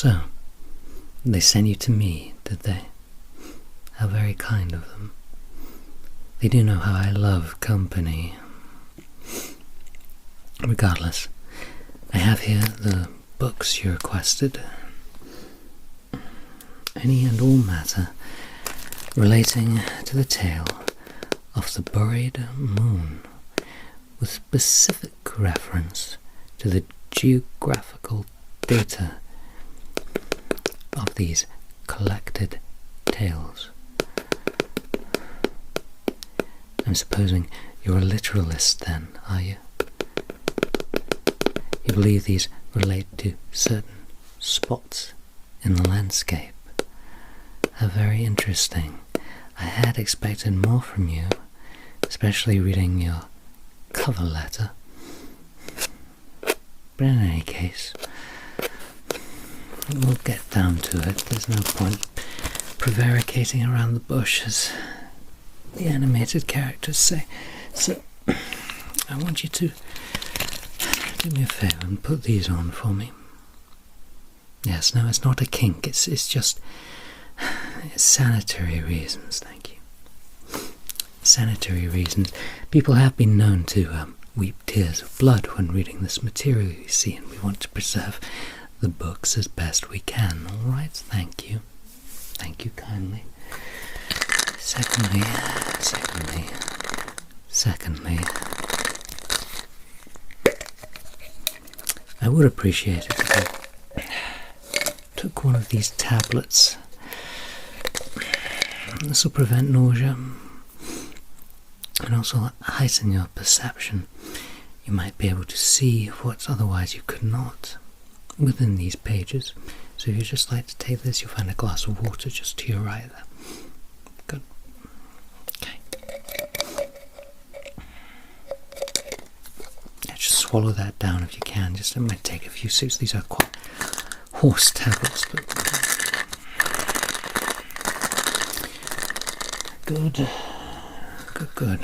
So, they sent you to me, did they? How very kind of them. They do know how I love company. Regardless, I have here the books you requested. Any and all matter relating to the tale of the buried moon, with specific reference to the geographical data of these collected tales. I'm supposing you're a literalist then, are you? You believe these relate to certain spots in the landscape. How very interesting. I had expected more from you, especially reading your cover letter. But in any case, we'll get down to it. There's no point prevaricating around the bush, as the animated characters say. So, I want you to do me a favour and put these on for me. Yes, no, it's not a kink. It's just sanitary reasons. Thank you. Sanitary reasons. People have been known to weep tears of blood when reading this material, you see, and we want to preserve the books as best we can. All right? Thank you. Thank you kindly. Secondly, I would appreciate it if you took one of these tablets. This will prevent nausea and also heighten your perception. You might be able to see what otherwise you could not within these pages. So if you'd just like to take this, you'll find a glass of water just to your right there. Good. Okay. Yeah, just swallow that down if you can. Just it might take a few sips. These are quite hoarse tablets, but good. Good.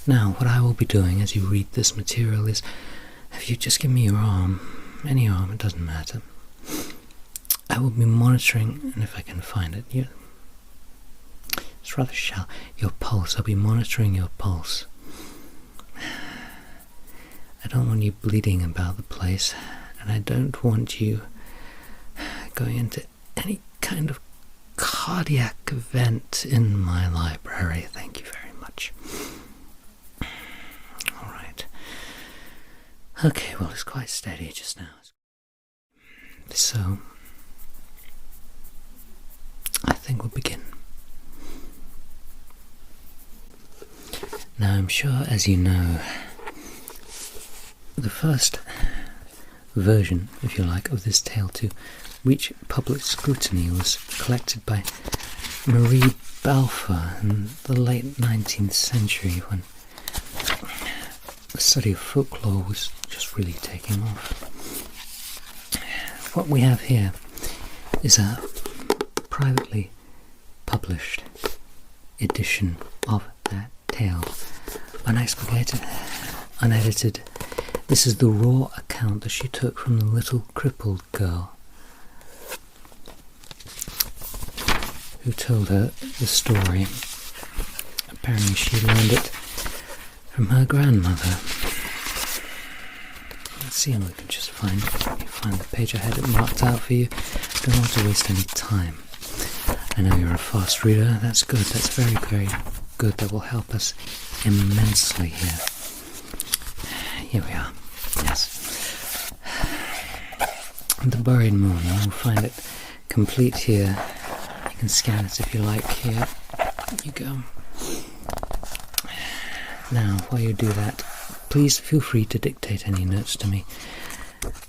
Now, what I will be doing as you read this material is, if you just give me your arm, any arm, it doesn't matter, I will be monitoring, and if I can find it, it's rather shallow, your pulse. I'll be monitoring your pulse. I don't want you bleeding about the place, and I don't want you going into any kind of cardiac event in my library. Thank you very much. Alright. Okay, well, it's quite steady just now. So, I think we'll begin. Now, I'm sure, as you know, the first version, if you like, of this tale to reach public scrutiny was collected by Marie Balfour in the late 19th century, when the study of folklore was just really taking off. What we have here is a privately published edition of that tale, unexpurgated, unedited. This is the raw account that she took from the little crippled girl who told her the story. Apparently she learned it from her grandmother. Let's see if we can just find the page I had it marked out for you. Don't want to waste any time. I know you're a fast reader. That's good. That's very, very good. That will help us immensely here. Here we are. Yes. The Buried Moon. You'll find it complete here. You can scan it if you like. Here you go. Now, while you do that, please feel free to dictate any notes to me.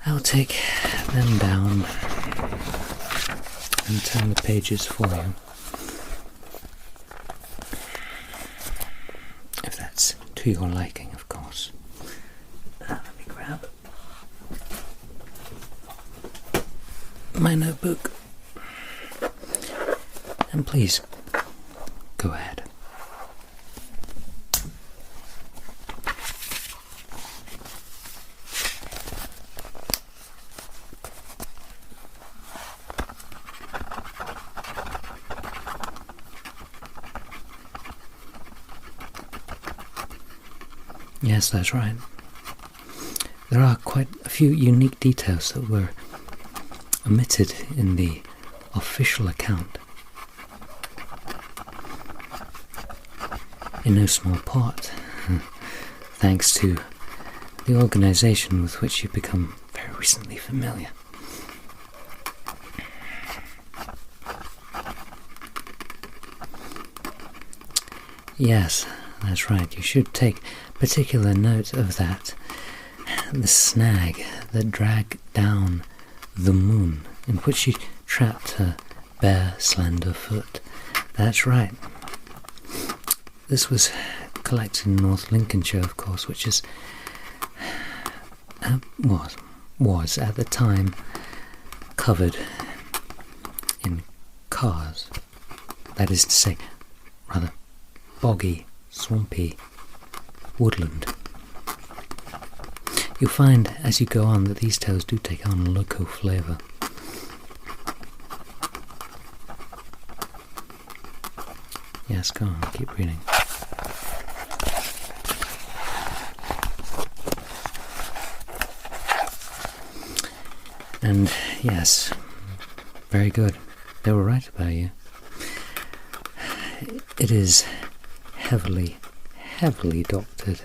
I'll take them down and turn the pages for you, if that's to your liking, of course. Let me grab my notebook, and please go ahead. Yes, that's right. There are quite a few unique details that were omitted in the official account. In no small part, thanks to the organisation with which you've become very recently familiar. Yes, that's right. You should take particular note of that. The snag that dragged down the moon, in which she trapped her bare, slender foot. That's right. This was collected in North Lincolnshire, of course, which is was at the time covered in cars. That is to say, rather boggy, swampy woodland. You'll find as you go on that these tales do take on a local flavour. Yes, go on, keep reading. And yes, very good. They were right about you. It is heavily doctored,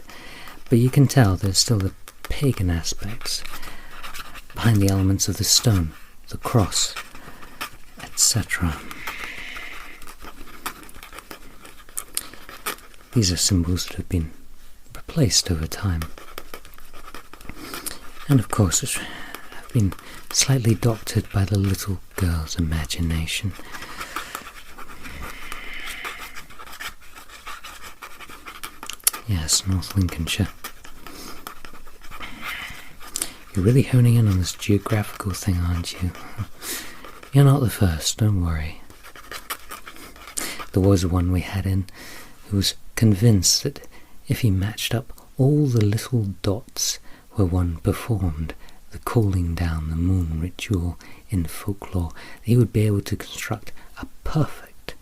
but you can tell there's still the pagan aspects behind the elements of the stone, the cross, etc. These are symbols that have been replaced over time, and of course have been slightly doctored by the little girl's imagination. Yes, North Lincolnshire. You're really honing in on this geographical thing, aren't you? You're not the first, don't worry. There was one we had in who was convinced that if he matched up all the little dots where one performed the calling down the moon ritual in folklore, he would be able to construct a perfect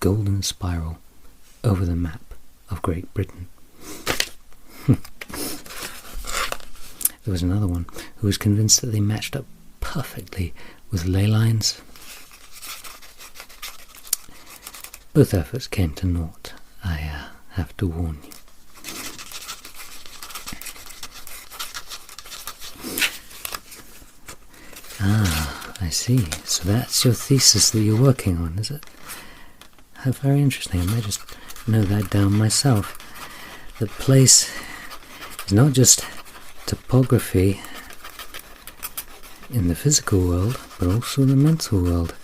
golden spiral over the map of Great Britain. There was another one who was convinced that they matched up perfectly with ley lines. Both efforts came to naught, I have to warn you. Ah, I see. So that's your thesis that you're working on, is it? How very interesting. I may just note that down myself. The place is not just topography in the physical world, but also the mental world.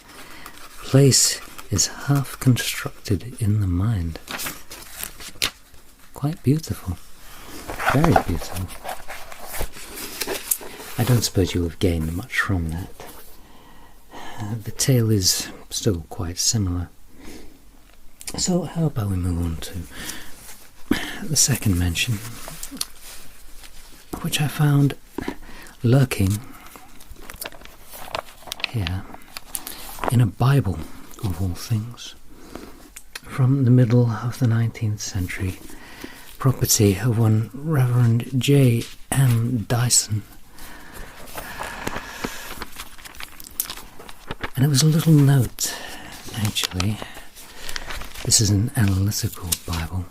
Place is half constructed in the mind. Quite beautiful. Very beautiful. I don't suppose you have gained much from that. The tale is still quite similar. So how about we move on to the second mention, which I found lurking here in a Bible, of all things, from the middle of the 19th century, property of one Reverend J. M. Dyson. And it was a little note, actually. This is an analytical Bible.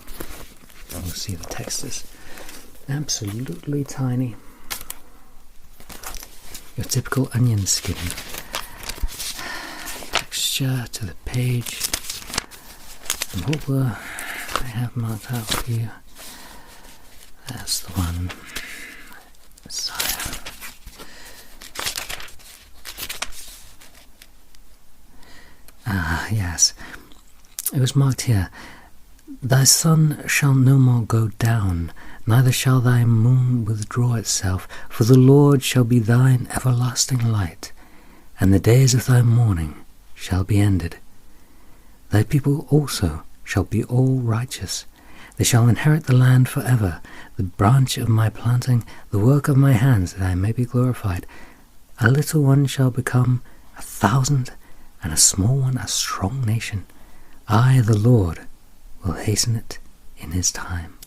You'll see the text is absolutely tiny. Your typical onion skin. Texture to the page. And what were I have marked out for you? That's the one. Messiah. Ah, yes. It was marked here. Thy sun shall no more go down, neither shall thy moon withdraw itself, for the Lord shall be thine everlasting light, and the days of thy mourning shall be ended. Thy people also shall be all righteous. They shall inherit the land forever, the branch of my planting, the work of my hands, that I may be glorified. A little one shall become 1,000, and a small one a strong nation. I, the Lord, will hasten it in his time.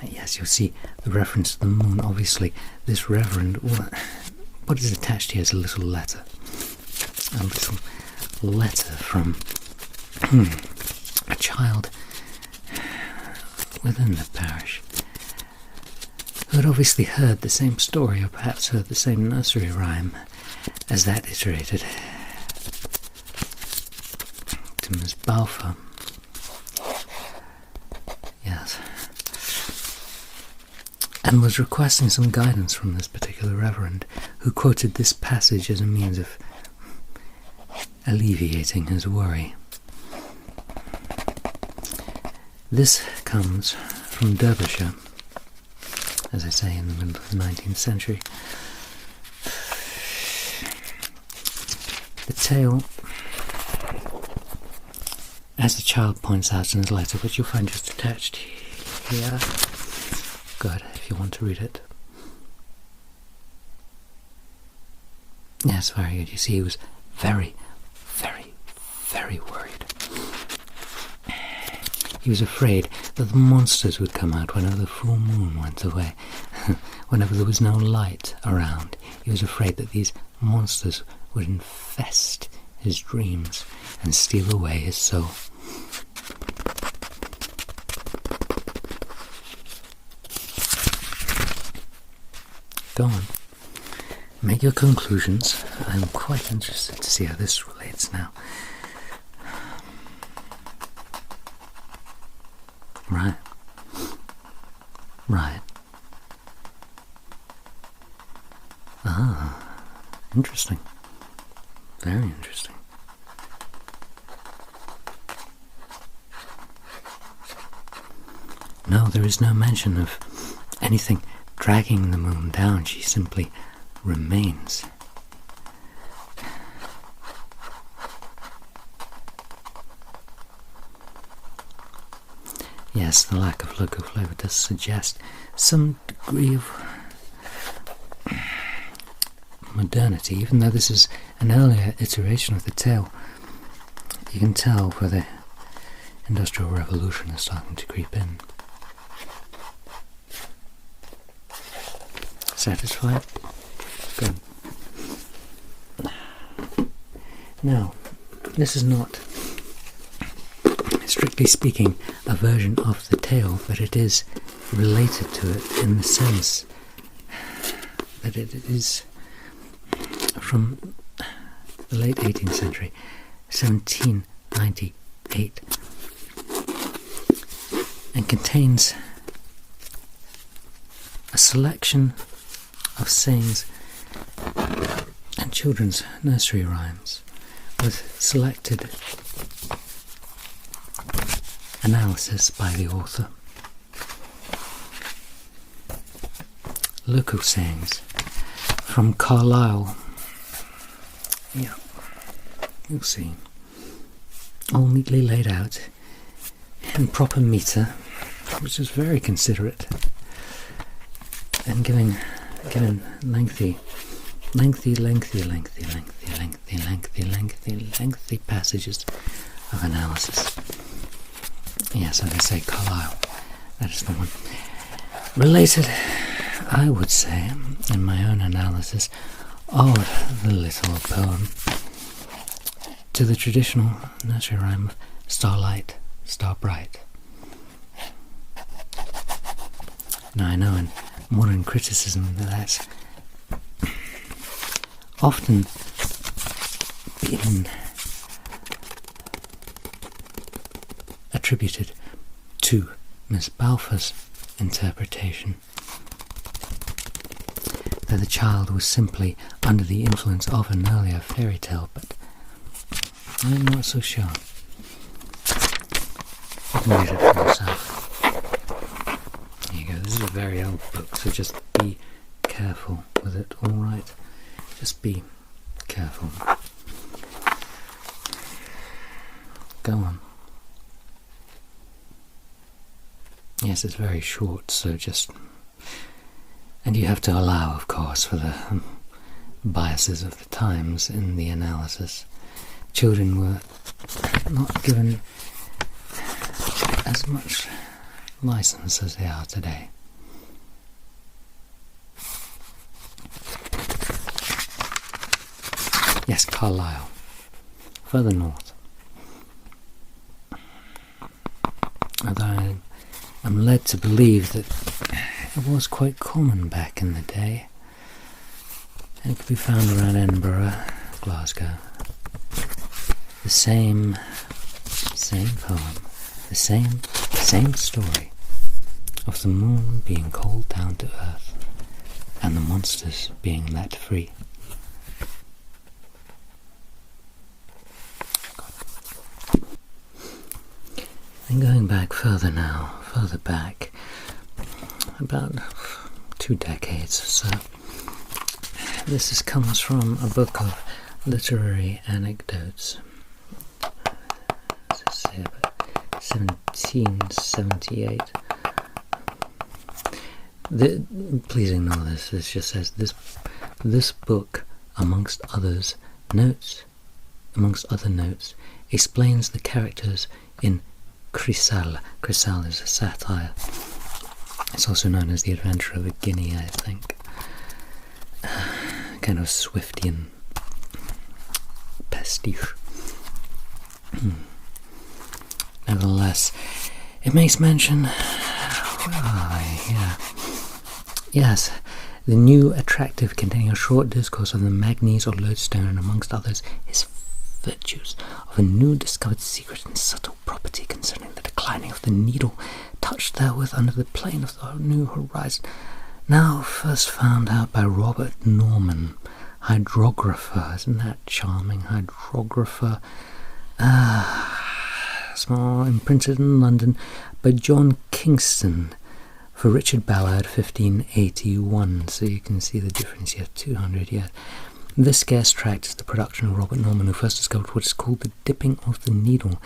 Yes, you'll see the reference to the moon. Obviously, this reverend, what is attached here is a little letter. A little letter from a child within the parish who had obviously heard the same story, or perhaps heard the same nursery rhyme as that iterated to Miss Balfour. Yes. And was requesting some guidance from this particular reverend, who quoted this passage as a means of alleviating his worry. This comes from Derbyshire, as I say, in the middle of the 19th century. The tale, as the child points out in his letter, which you'll find just attached here. Good, if you want to read it. Yes, very good. You see, he was very, very, very worried. He was afraid that the monsters would come out whenever the full moon went away. Whenever there was no light around, he was afraid that these monsters would infest his dreams and steal away his soul. Go on. Make your conclusions. I'm quite interested to see how this relates now. Right. Right. Ah, interesting. Very interesting. No, there is no mention of anything dragging the moon down. She simply remains. Yes, the lack of local flavour does suggest some degree of modernity, even though this is an earlier iteration of the tale. You can tell where the Industrial Revolution is starting to creep in. Satisfied? Good. Now, this is not, strictly speaking, a version of the tale, but it is related to it in the sense that it is from the late 18th century, 1798, and contains a selection of sayings and children's nursery rhymes with selected analysis by the author. Local sayings from Carlisle. Yeah, you'll see. All neatly laid out in proper metre, which is very considerate, and giving lengthy passages of analysis. Yes, as I say, Carlisle. That is the one. Related, I would say, in my own analysis of the little poem, to the traditional nursery rhyme of starlight, star bright. Now I know in modern criticism that's often been attributed to Miss Balfour's interpretation, that the child was simply under the influence of an earlier fairy tale, but I'm not so sure. You can read it for yourself. There you go, this is a very old book, so just be careful with it, alright? Just be careful. Go on. Yes, it's very short, so just... And you have to allow, of course, for the biases of the times in the analysis. Children were not given as much licensed as they are today. Yes, Carlisle, further north. Although I'm led to believe that it was quite common back in the day. It could be found around Edinburgh, Glasgow. The same poem, the same story of the moon being called down to earth and the monsters being let free. And going back further back, about 2 decades or so, comes from a book of literary anecdotes. As I say, about 1778. Please ignore this. This just says this book, amongst other notes, explains the characters in Chrysal. Chrysal is a satire. It's also known as The Adventure of a Guinea, I think. Kind of Swiftian pastiche. Nevertheless, it makes mention. Yes, the new attractive containing a short discourse of the manganese or lodestone, and amongst others, his virtues, of a new discovered secret and subtle property concerning the declining of the needle, touched therewith under the plane of the new horizon, now first found out by Robert Norman, hydrographer. Isn't that charming? Hydrographer. Small, imprinted in London by John Kingston for Richard Ballard, 1581. So you can see the difference here, 200 years. This scarce tract is the production of Robert Norman, who first discovered what is called the dipping of the needle,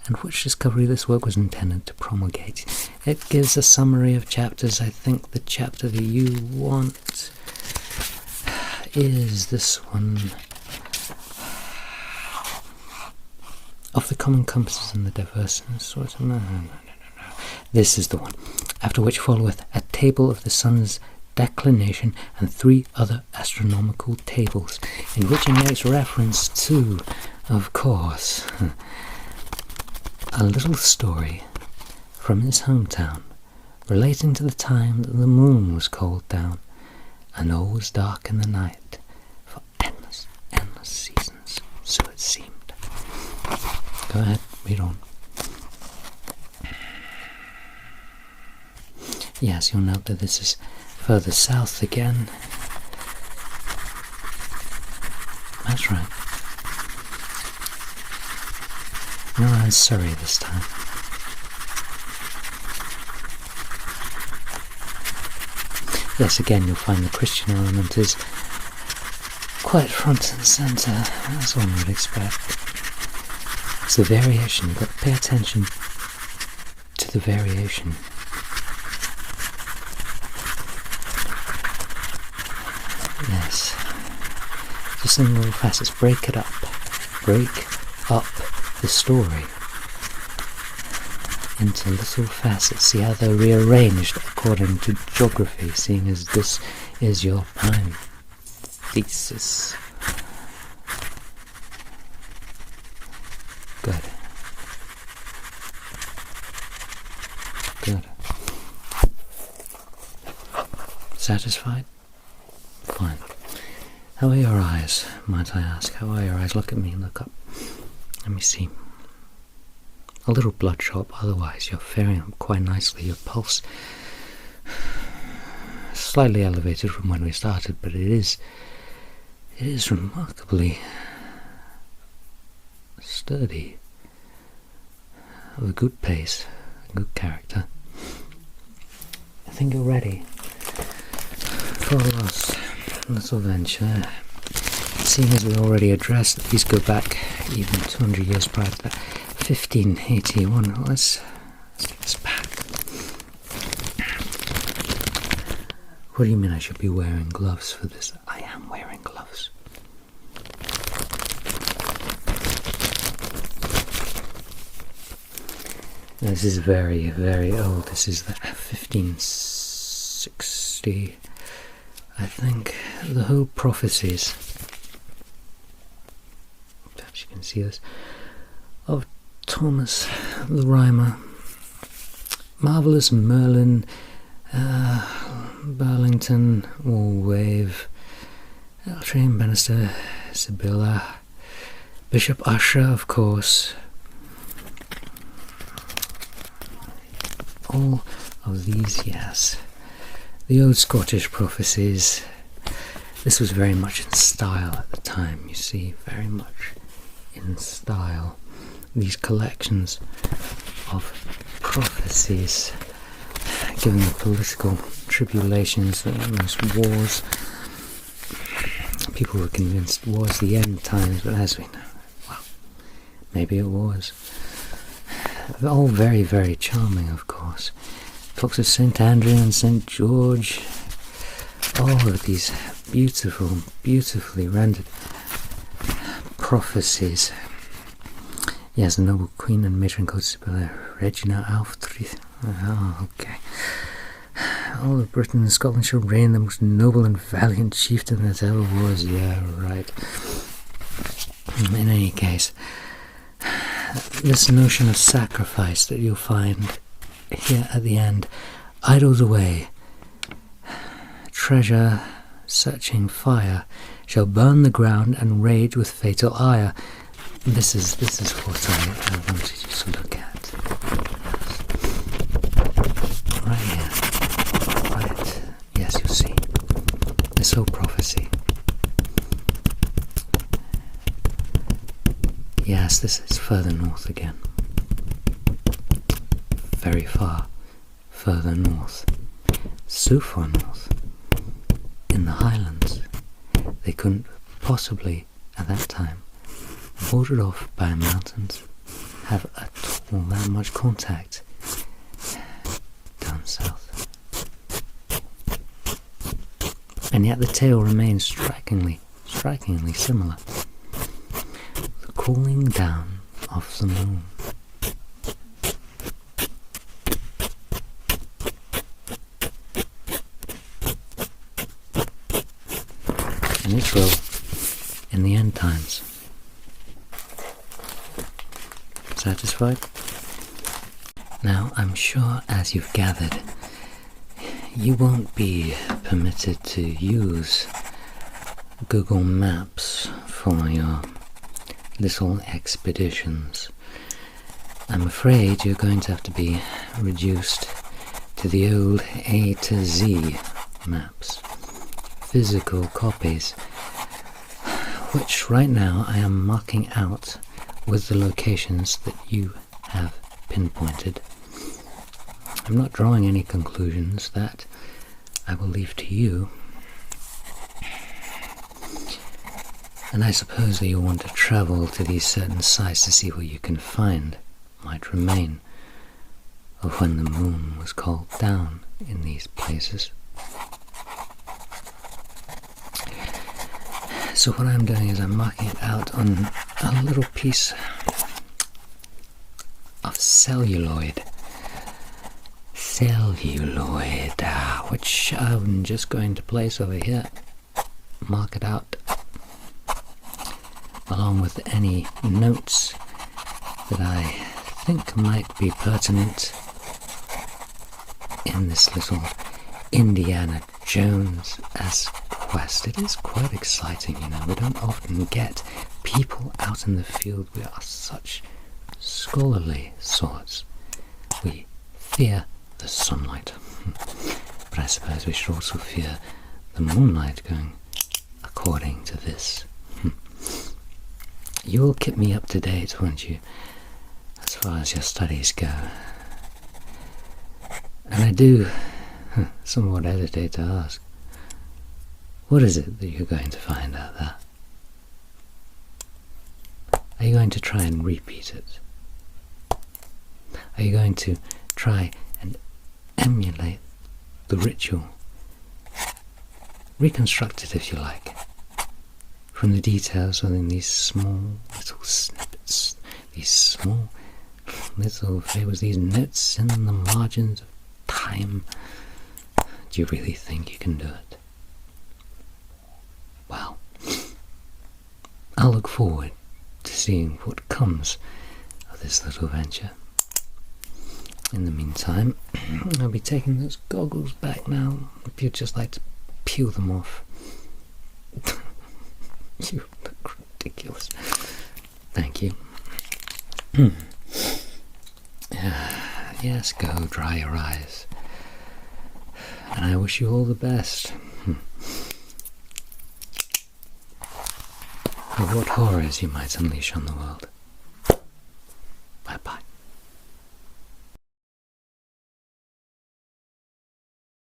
and which discovery this work was intended to promulgate. It gives a summary of chapters. I think the chapter that you want is this one. Of the common compasses and the diverse sorts of... No. This is the one. After which followeth a table of the sun's declination and 3 other astronomical tables, in which he makes reference to, of course, a little story from his hometown, relating to the time that the moon was called down, and all was dark in the night, for endless seasons, so it seemed. Go ahead, read on. Yes, you'll note that this is further south again. That's right. We're around Surrey this time. Yes, again, you'll find the Christian element is quite front and centre, as one would expect. It's the variation. You've got to pay attention to the variation. Yes. Just in little facets. Break it up. Break up the story into little facets. See how they're rearranged according to geography, seeing as this is your prime thesis. Good. Satisfied? Fine. How are your eyes, might I ask? How are your eyes? Look at me, look up. Let me see. A little bloodshot, otherwise you're faring up quite nicely. Your pulse slightly elevated from when we started, but it is remarkably sturdy, of a good pace, a good character. I think you're ready for a last little venture. Seeing as we already addressed that these go back even 200 years prior to that, 1581. Let's get this back. What do you mean I should be wearing gloves for this? I am wearing gloves. This is very, very old. This is the 1560, I think. The whole prophecies, perhaps you can see this, of Thomas the Rhymer, Marvellous Merlin, Burlington, Walwave, Eltram, Bannister, Sibylla, Bishop Usher, of course. All of these, yes. The old Scottish prophecies. This was very much in style at the time, you see, very much in style. These collections of prophecies, given the political tribulations, most wars, people were convinced war's the end times, but as we know, well, maybe it was. All very, very charming, of course. Talks of St. Andrew and St. George. All of these beautiful, beautifully rendered prophecies. Yes, the noble queen and matron called Sibylla, Regina Alftrith. Oh, okay. All of Britain and Scotland shall reign, the most noble and valiant chieftain that ever was. Yeah, right. In any case, this notion of sacrifice that you'll find here at the end idles away. Treasure searching fire shall burn the ground and rage with fatal ire. This is what I wanted you to look at. Right here. Right. Yes, you see. This whole prophecy. Yes, this is further north again. Very far further north. So far north. In the Highlands. They couldn't possibly, at that time, bordered off by mountains, have at all that much contact down south. And yet the tale remains strikingly similar. The cooling down of the moon. And its role in the end times. Satisfied? Now, I'm sure, as you've gathered, you won't be permitted to use Google Maps for your little expeditions. I'm afraid you're going to have to be reduced to the old A to Z maps, physical copies, which right now I am marking out with the locations that you have pinpointed. I'm not drawing any conclusions. That I will leave to you. And I suppose that you'll want to travel to these certain sites to see what you can find might remain of when the moon was called down in these places. So what I'm doing is I'm marking it out on a little piece of celluloid, which I'm just going to place over here, mark it out, along with any notes that I think might be pertinent in this little Indiana Jones-esque quest. It is quite exciting, you know. We don't often get people out in the field. We are such scholarly sorts. We fear the sunlight, but I suppose we should also fear the moonlight, going according to this. You will keep me up to date, won't you, as far as your studies go? And I do somewhat hesitate to ask, what is it that you're going to find out there? Are you going to try and repeat it? Are you going to try and emulate the ritual? Reconstruct it, if you like, from the details within these small little snippets, these small There was these nets in the margins of time. Do you really think you can do it? Well, I'll look forward to seeing what comes of this little venture. In the meantime, I'll be taking those goggles back now, if you'd just like to peel them off. You look ridiculous. Thank you. Yes, go dry your eyes. And I wish you all the best. Of what horrors you might unleash on the world.